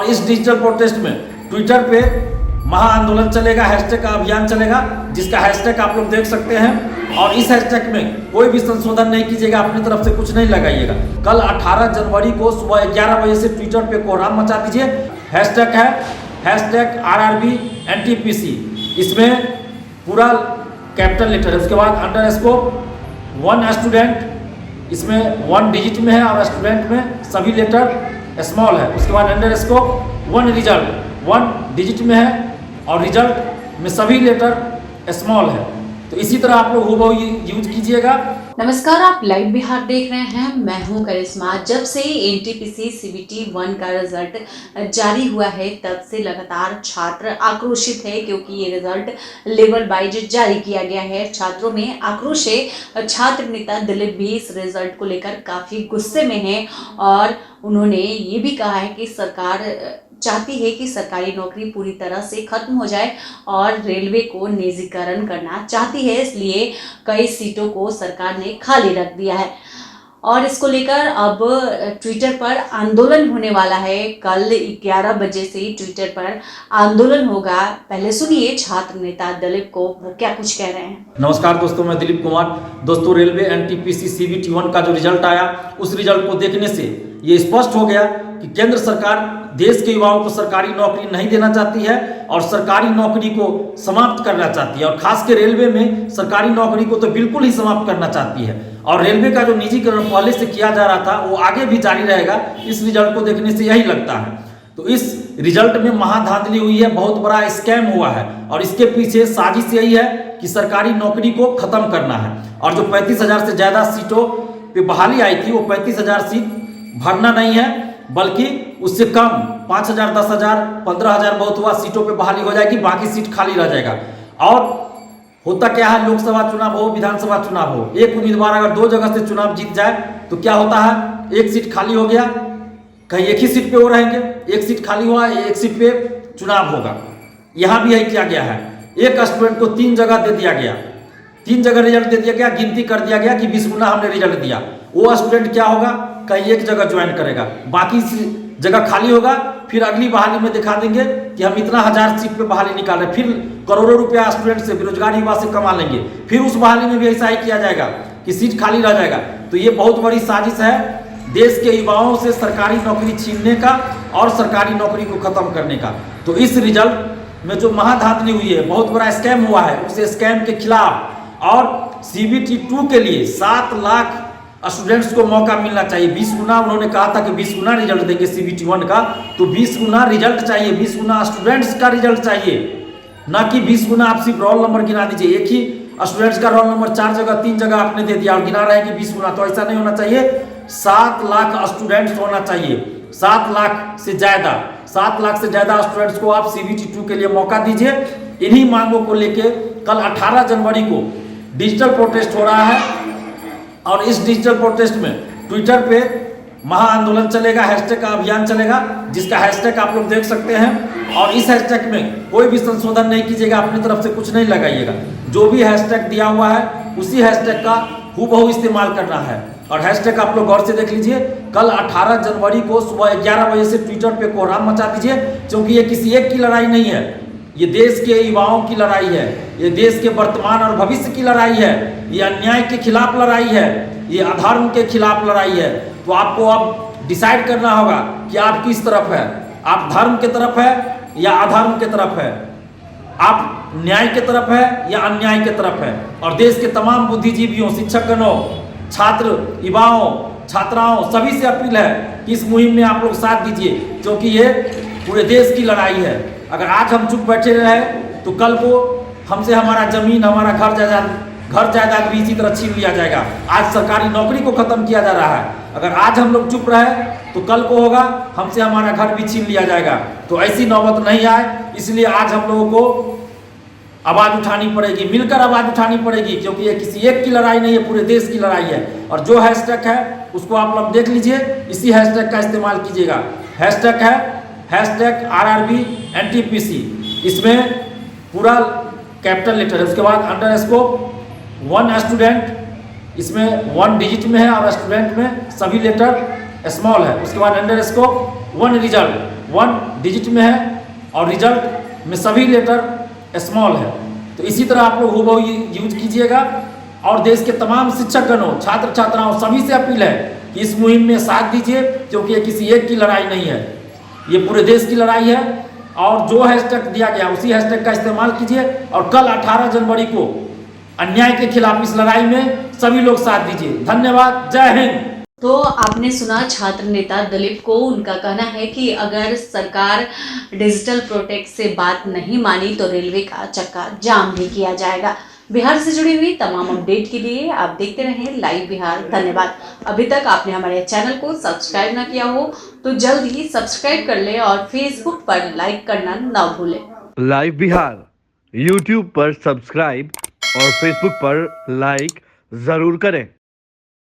और इस digital protest में ट्विटर पे महा आंदोलन चलेगा, हैशटैग का अभियान चलेगा, जिसका हैशटैग आप लोग देख सकते हैं। और इस हैशटैग में कोई भी संशोधन नहीं कीजिएगा, अपनी तरफ से कुछ नहीं लगाइएगा। कल 18 जनवरी को सुबह 11 बजे से ट्विटर पे कोहराम मचा दीजिए। हैशटैग है हैशटैग RRB NTPC, इसमें पूरा कैपिटल लेटर है, उसके बाद अंडरस्कोर 1 स्टूडेंट, इसमें 1 डिजिट में है और स्टूडेंट में सभी लेटर स्मॉल है। उसके बाद अंडरस्कोर 1 रिजल्ट 1 डिजिट में है और रिजल्ट में सभी लेटर स्मॉल है। तो इसी तरह आप लोग हूबहू यूज कीजिएगा। नमस्कार, आप लाइव बिहार देख रहे हैं। मैं हूं करिश्मा। जब से NTPC CBT 1 का रिजल्ट जारी हुआ है तब से लगातार छात्र आक्रोशित है, क्योंकि ये रिजल्ट लेवल वाइज जारी किया गया है। छात्रों में आक्रोश है। छात्र नेता दिलीप भी इस रिजल्ट को लेकर काफ़ी गुस्से में हैं और उन्होंने ये भी कहा है कि सरकार चाहती है कि सरकारी नौकरी पूरी तरह से खत्म हो जाए और रेलवे को निजीकरण करना चाहती है, इसलिए कई सीटों को सरकार ने खाली रख दिया है और इसको लेकर अब ट्विटर पर आंदोलन होने वाला है। कल 11 बजे से ट्विटर पर आंदोलन होगा। पहले सुनिए छात्र नेता दिलीप को, वो क्या कुछ कह रहे हैं। नमस्कार दोस्तों, मैं दिलीप कुमार। दोस्तों, रेलवे NTPC CBT 1 का जो रिजल्ट आया, उस रिजल्ट को देखने से ये स्पष्ट हो गया कि केंद्र सरकार देश के युवाओं को सरकारी नौकरी नहीं देना चाहती है और सरकारी नौकरी को समाप्त करना चाहती है, और खास के रेलवे में सरकारी नौकरी को तो बिल्कुल ही समाप्त करना चाहती है। और रेलवे का जो निजीकरण पहले से किया जा रहा था वो आगे भी जारी रहेगा। इस रिजल्ट को देखने से यही लगता है। तो इस रिजल्ट में महाधांधली हुई है, बहुत बड़ा स्कैम हुआ है और इसके पीछे साजिश यही है कि सरकारी नौकरी को खत्म करना है। और जो 35,000 से ज्यादा सीटों पे बहाली आई थी, वो 35,000 सीट भरना नहीं है, बल्कि उससे कम 5,000, 10,000, 15,000 बहुत हुआ सीटों पे बहाली हो जाएगी, बाकी सीट खाली रह जाएगा। और होता क्या है, लोकसभा चुनाव हो, विधानसभा चुनाव हो, एक उम्मीदवार अगर 2 जगह से चुनाव जीत जाए तो क्या होता है, एक सीट खाली हो गया, कहीं एक ही सीट पे वो रहेंगे, एक सीट खाली हुआ, एक सीट पे चुनाव होगा। यहाँ भी यही किया गया है। एक स्टूडेंट को 3 जगह दे दिया गया, 3 जगह रिजल्ट दे दिया गया, गिनती कर दिया गया कि 20 गुना हमने रिजल्ट दिया। वो स्टूडेंट क्या होगा, कहीं एक जगह ज्वाइन करेगा, बाकी जगह खाली होगा। फिर अगली बहाली में दिखा देंगे कि हम इतना 1000 सीट पे बहाली निकाल रहे हैं, फिर करोड़ों रुपया स्टूडेंट से, बेरोजगार युवा से कमा लेंगे। फिर उस बहाली में भी ऐसा ही किया जाएगा कि सीट खाली रह जाएगा। तो ये बहुत बड़ी साजिश है देश के युवाओं से सरकारी नौकरी छीनने का और सरकारी नौकरी को खत्म करने का। तो इस रिजल्ट में जो महाधांधली हुई है, बहुत बड़ा स्कैम हुआ है, उस स्कैम के खिलाफ और CBT 2 के लिए 7 लाख स्टूडेंट्स को मौका मिलना चाहिए। 20 गुना उन्होंने कहा था कि 20 गुना रिजल्ट देंगे CBT 1 का, तो 20 गुना रिजल्ट चाहिए, 20 गुना स्टूडेंट्स का रिजल्ट चाहिए, ना कि 20 गुना आप सिर्फ रोल नंबर गिना दीजिए। एक ही स्टूडेंट्स का रोल नंबर 4 जगह 3 जगह आपने दे दिया और गिना रहे हैं कि 20 गुना, तो ऐसा नहीं होना चाहिए। 7 लाख स्टूडेंट्स होना चाहिए, 7 लाख से ज्यादा, 7 लाख से ज्यादा स्टूडेंट्स को आप CBT 2 के लिए मौका दीजिए। इन्हीं मांगों को लेके कल 18 जनवरी को डिजिटल प्रोटेस्ट हो रहा है और इस डिजिटल प्रोटेस्ट में ट्विटर पे महा आंदोलन चलेगा, हैशटैग का अभियान चलेगा, जिसका हैशटैग आप लोग देख सकते हैं। और इस हैशटैग में कोई भी संशोधन नहीं कीजिएगा, अपनी तरफ से कुछ नहीं लगाइएगा। जो भी हैशटैग दिया हुआ है उसी हैशटैग का हूबहू इस्तेमाल करना है। और हैशटैग आप लोग गौर से देख लीजिए। कल 18 जनवरी को सुबह 11 बजे से ट्विटर पे कोहराम मचा दीजिए, क्योंकि ये किसी एक की लड़ाई नहीं है, ये देश के युवाओं की लड़ाई है, ये देश के वर्तमान और भविष्य की लड़ाई है, ये अन्याय के खिलाफ लड़ाई है, ये अधर्म के खिलाफ लड़ाई है। तो आपको अब डिसाइड करना होगा कि आप किस तरफ है, आप धर्म के तरफ है या अधर्म के तरफ है, आप न्याय के तरफ है या अन्याय के तरफ है। और देश के तमाम बुद्धिजीवियों, शिक्षकगणों, छात्र, युवाओं, छात्राओं, सभी से अपील है कि इस मुहिम में आप लोग साथ दीजिए, क्योंकि ये पूरे देश की लड़ाई है। अगर आज हम चुप बैठे रहे तो कल को हमसे हमारा जमीन, हमारा घर जायदाद भी इसी तरह छीन लिया जाएगा। आज सरकारी नौकरी को खत्म किया जा रहा है, अगर आज हम लोग चुप रहे तो कल को होगा हमसे हमारा घर भी छीन लिया जाएगा। तो ऐसी नौबत नहीं आए, इसलिए आज हम लोगों को आवाज उठानी पड़ेगी, मिलकर आवाज उठानी पड़ेगी, क्योंकि ये किसी एक की लड़ाई नहीं है, पूरे देश की लड़ाई है। और जो हैशटैग है उसको आप लोग देख लीजिए, इसी हैशटैग का इस्तेमाल कीजिएगा। हैशटैग है हैशटैग RRB NTPC, इसमें पूरा कैपिटल लेटर है, उसके बाद अंडरस्कोर 1 स्टूडेंट, इसमें 1 डिजिट में है और स्टूडेंट में सभी लेटर स्मॉल है। उसके बाद अंडरस्कोर 1 रिजल्ट 1 डिजिट में है और रिजल्ट में सभी लेटर स्मॉल है। तो इसी तरह आप लोग हूबहू यूज कीजिएगा। और देश के तमाम शिक्षकगणों, छात्र छात्राओं सभी से अपील है कि इस मुहिम में साथ दीजिए, क्योंकि ये किसी एक की लड़ाई नहीं है, ये पूरे देश की लड़ाई है। और जो हैशटैग दिया गया उसी हैशटैग का इस्तेमाल कीजिए और कल 18 जनवरी को अन्याय के खिलाफ इस लड़ाई में सभी लोग साथ दीजिए। धन्यवाद, जय हिंद। तो आपने सुना छात्र नेता दिलीप को, उनका कहना है कि अगर सरकार डिजिटल प्रोटेक्ट से बात नहीं मानी तो रेलवे का चक्का जाम भी किया जाएगा। बिहार से जुड़ी हुई तमाम अपडेट के लिए आप देखते रहें लाइव बिहार। धन्यवाद। अभी तक आपने हमारे चैनल को सब्सक्राइब ना किया हो तो जल्द ही सब्सक्राइब कर लें और फेसबुक पर लाइक करना ना भूलें। लाइव बिहार यूट्यूब पर सब्सक्राइब और फेसबुक पर लाइक जरूर करें।